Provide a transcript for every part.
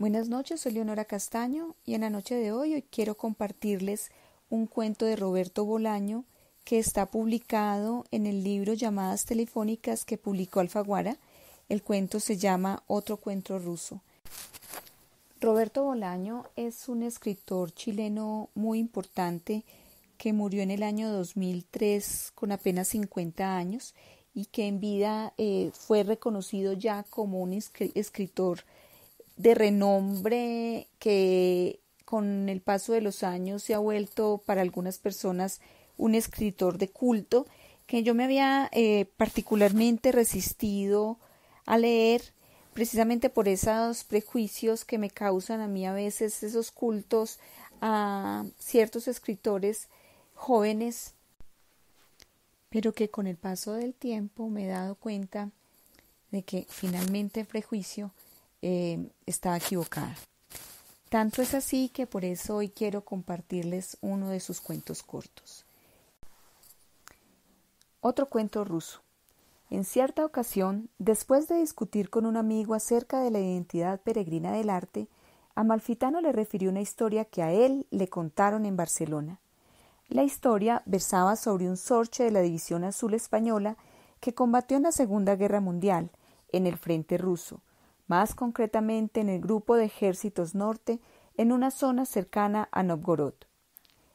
Buenas noches, soy Leonora Castaño y en la noche de hoy quiero compartirles un cuento de Roberto Bolaño que está publicado en el libro Llamadas Telefónicas que publicó Alfaguara. El cuento se llama Otro cuento ruso. Roberto Bolaño es un escritor chileno muy importante que murió en el año 2003 con apenas 50 años y que en vida fue reconocido ya como un escritor de renombre que con el paso de los años se ha vuelto para algunas personas un escritor de culto que yo me había particularmente resistido a leer precisamente por esos prejuicios que me causan a mí a veces esos cultos a ciertos escritores jóvenes, pero que con el paso del tiempo me he dado cuenta de que finalmente el prejuicio estaba equivocada. Tanto es así que por eso hoy quiero compartirles uno de sus cuentos cortos. Otro cuento ruso. En cierta ocasión, después de discutir con un amigo acerca de la identidad peregrina del arte, Amalfitano le refirió una historia que a él le contaron en Barcelona. La historia versaba sobre un sorche de la División Azul española que combatió en la Segunda Guerra Mundial, en el frente ruso, más concretamente en el Grupo de Ejércitos Norte, en una zona cercana a Novgorod.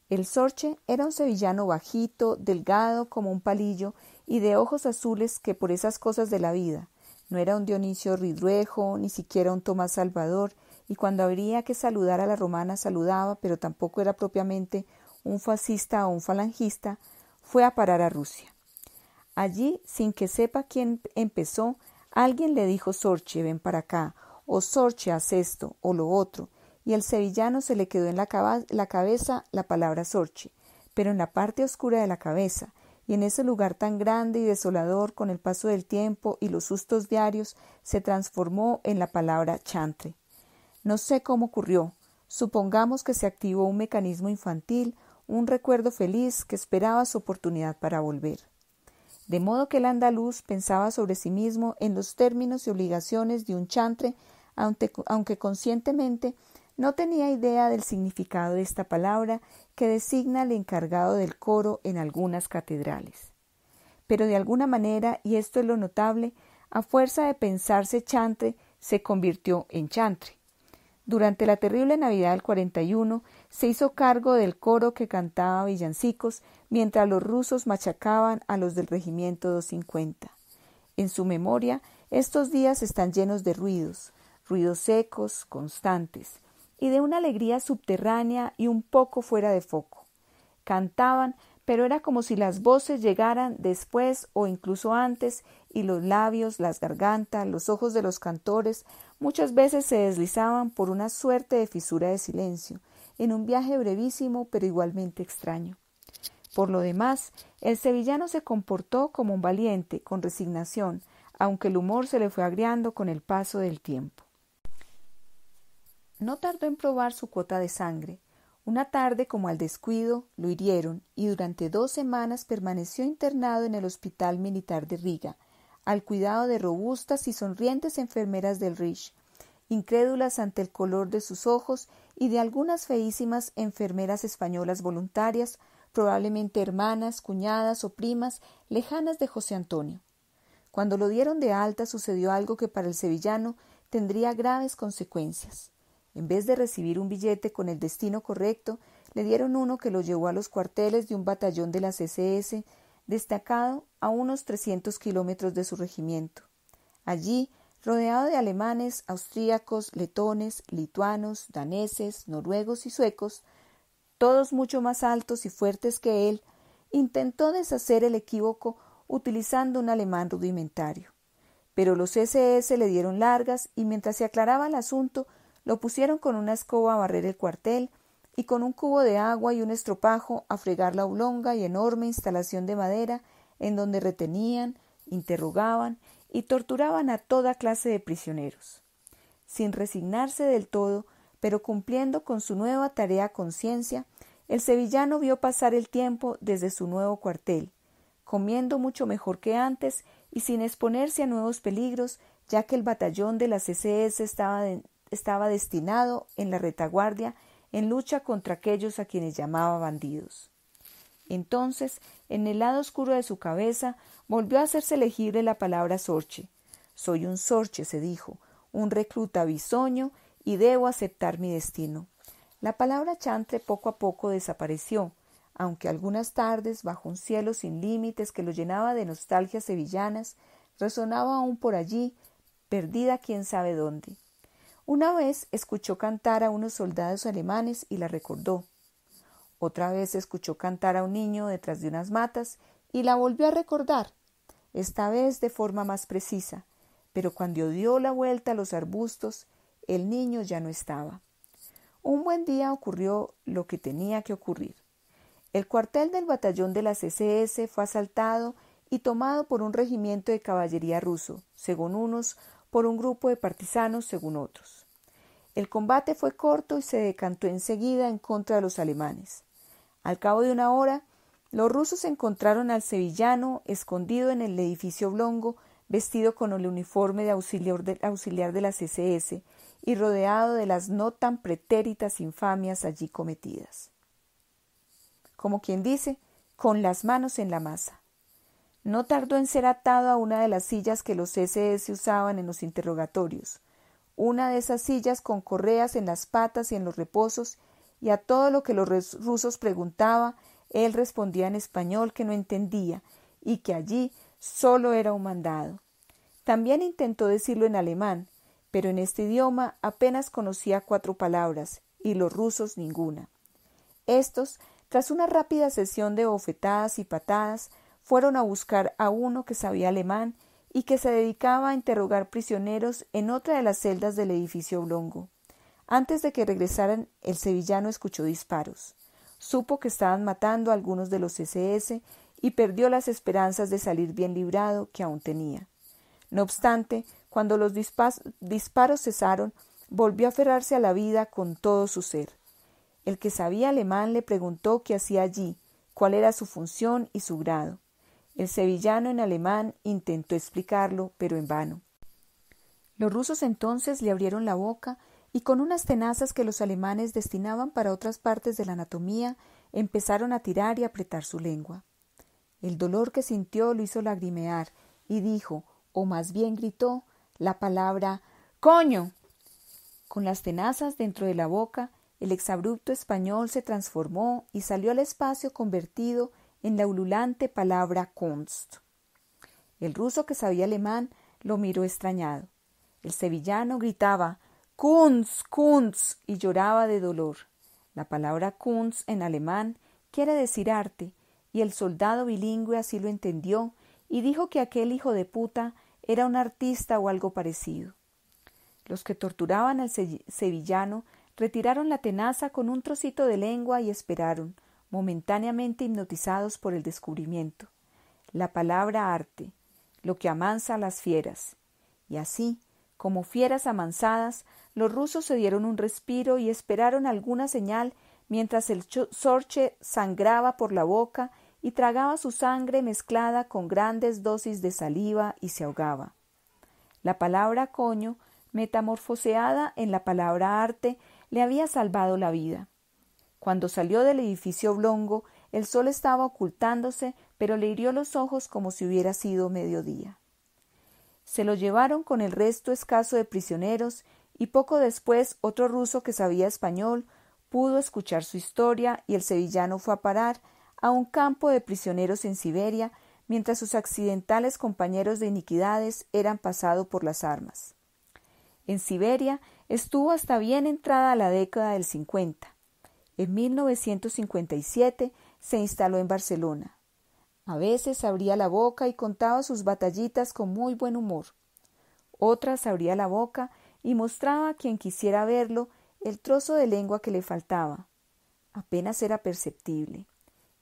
El sorche era un sevillano bajito, delgado como un palillo y de ojos azules que por esas cosas de la vida. No era un Dionisio Ridruejo, ni siquiera un Tomás Salvador, y cuando habría que saludar a la romana saludaba, pero tampoco era propiamente un fascista o un falangista, fue a parar a Rusia. Allí, sin que sepa quién empezó, alguien le dijo: Sorche, ven para acá, o Sorche, haz esto, o lo otro, y el sevillano se le quedó en la cabeza la palabra Sorche, pero en la parte oscura de la cabeza, y en ese lugar tan grande y desolador con el paso del tiempo y los sustos diarios, se transformó en la palabra chantre. No sé cómo ocurrió, supongamos que se activó un mecanismo infantil, un recuerdo feliz que esperaba su oportunidad para volver. De modo que el andaluz pensaba sobre sí mismo en los términos y obligaciones de un chantre, aunque conscientemente no tenía idea del significado de esta palabra que designa al encargado del coro en algunas catedrales. Pero de alguna manera, y esto es lo notable, a fuerza de pensarse chantre, se convirtió en chantre. Durante la terrible Navidad del 41 se hizo cargo del coro que cantaba villancicos mientras los rusos machacaban a los del regimiento 250. En su memoria, estos días están llenos de ruidos secos, constantes, y de una alegría subterránea y un poco fuera de foco. Cantaban, pero era como si las voces llegaran después o incluso antes, y los labios, las gargantas, los ojos de los cantores muchas veces se deslizaban por una suerte de fisura de silencio, en un viaje brevísimo pero igualmente extraño. Por lo demás, el sevillano se comportó como un valiente, con resignación, aunque el humor se le fue agriando con el paso del tiempo. No tardó en probar su cuota de sangre. Una tarde, como al descuido, lo hirieron y durante 2 semanas permaneció internado en el Hospital Militar de Riga, al cuidado de robustas y sonrientes enfermeras del Reich, incrédulas ante el color de sus ojos, y de algunas feísimas enfermeras españolas voluntarias, probablemente hermanas, cuñadas o primas lejanas de José Antonio. Cuando lo dieron de alta sucedió algo que para el sevillano tendría graves consecuencias. En vez de recibir un billete con el destino correcto, le dieron uno que lo llevó a los cuarteles de un batallón de las SS, destacado a unos 300 kilómetros de su regimiento. Allí, rodeado de alemanes, austríacos, letones, lituanos, daneses, noruegos y suecos, todos mucho más altos y fuertes que él, intentó deshacer el equívoco utilizando un alemán rudimentario. Pero los SS le dieron largas y mientras se aclaraba el asunto, lo pusieron con una escoba a barrer el cuartel y con un cubo de agua y un estropajo a fregar la oblonga y enorme instalación de madera en donde retenían, interrogaban y torturaban a toda clase de prisioneros. Sin resignarse del todo, pero cumpliendo con su nueva tarea a conciencia, el sevillano vio pasar el tiempo desde su nuevo cuartel, comiendo mucho mejor que antes y sin exponerse a nuevos peligros, ya que el batallón de las SS estaba destinado en la retaguardia en lucha contra aquellos a quienes llamaba bandidos. Entonces, en el lado oscuro de su cabeza, volvió a hacerse legible la palabra sorche. Soy un sorche, se dijo, un recluta bisoño, y debo aceptar mi destino. La palabra chantre poco a poco desapareció, aunque algunas tardes, bajo un cielo sin límites que lo llenaba de nostalgias sevillanas, resonaba aún por allí, perdida quién sabe dónde. Una vez escuchó cantar a unos soldados alemanes y la recordó. Otra vez escuchó cantar a un niño detrás de unas matas y la volvió a recordar, esta vez de forma más precisa, pero cuando dio la vuelta a los arbustos, el niño ya no estaba. Un buen día ocurrió lo que tenía que ocurrir. El cuartel del batallón de las SS fue asaltado y tomado por un regimiento de caballería ruso, según unos, por un grupo de partisanos, según otros. El combate fue corto y se decantó enseguida en contra de los alemanes. Al cabo de una hora, los rusos encontraron al sevillano escondido en el edificio oblongo, vestido con el uniforme de auxiliar de las SS y rodeado de las no tan pretéritas infamias allí cometidas. Como quien dice, con las manos en la masa. No tardó en ser atado a una de las sillas que los SS usaban en los interrogatorios, una de esas sillas con correas en las patas y en los reposos, y a todo lo que los rusos preguntaba, él respondía en español que no entendía y que allí solo era un mandado. También intentó decirlo en alemán, pero en este idioma apenas conocía 4 palabras y los rusos ninguna. Estos, tras una rápida sesión de bofetadas y patadas, fueron a buscar a uno que sabía alemán y que se dedicaba a interrogar prisioneros en otra de las celdas del edificio oblongo. Antes de que regresaran, el sevillano escuchó disparos. Supo que estaban matando a algunos de los SS y perdió las esperanzas de salir bien librado que aún tenía. No obstante, cuando los disparos cesaron, volvió a aferrarse a la vida con todo su ser. El que sabía alemán le preguntó qué hacía allí, cuál era su función y su grado. El sevillano en alemán intentó explicarlo, pero en vano. Los rusos entonces le abrieron la boca y con unas tenazas que los alemanes destinaban para otras partes de la anatomía, empezaron a tirar y apretar su lengua. El dolor que sintió lo hizo lagrimear y dijo, o más bien gritó, la palabra ¡coño! Con las tenazas dentro de la boca, el exabrupto español se transformó y salió al espacio convertido en la ululante palabra Kunst. El ruso que sabía alemán lo miró extrañado. El sevillano gritaba ¡Kunst! ¡Kunst! Y lloraba de dolor. La palabra Kunst en alemán quiere decir arte, y el soldado bilingüe así lo entendió y dijo que aquel hijo de puta era un artista o algo parecido. Los que torturaban al sevillano retiraron la tenaza con un trocito de lengua y esperaron, momentáneamente hipnotizados por el descubrimiento. La palabra arte, lo que amansa a las fieras. Y así, como fieras amansadas, los rusos se dieron un respiro y esperaron alguna señal mientras el sorche sangraba por la boca y tragaba su sangre mezclada con grandes dosis de saliva y se ahogaba. La palabra coño, metamorfoseada en la palabra arte, le había salvado la vida. Cuando salió del edificio oblongo, el sol estaba ocultándose, pero le hirió los ojos como si hubiera sido mediodía. Se lo llevaron con el resto escaso de prisioneros y poco después otro ruso que sabía español pudo escuchar su historia y el sevillano fue a parar a un campo de prisioneros en Siberia mientras sus accidentales compañeros de iniquidades eran pasados por las armas. En Siberia estuvo hasta bien entrada la década del 50. En 1957 se instaló en Barcelona. A veces abría la boca y contaba sus batallitas con muy buen humor. Otras abría la boca y mostraba a quien quisiera verlo el trozo de lengua que le faltaba. Apenas era perceptible.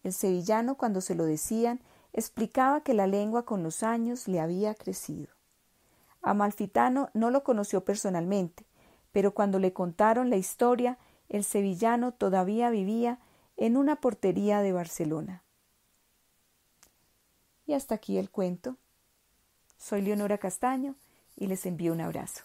El sevillano, cuando se lo decían, explicaba que la lengua con los años le había crecido. Amalfitano no lo conoció personalmente, pero cuando le contaron la historia, el sevillano todavía vivía en una portería de Barcelona. Y hasta aquí el cuento. Soy Leonora Castaño y les envío un abrazo.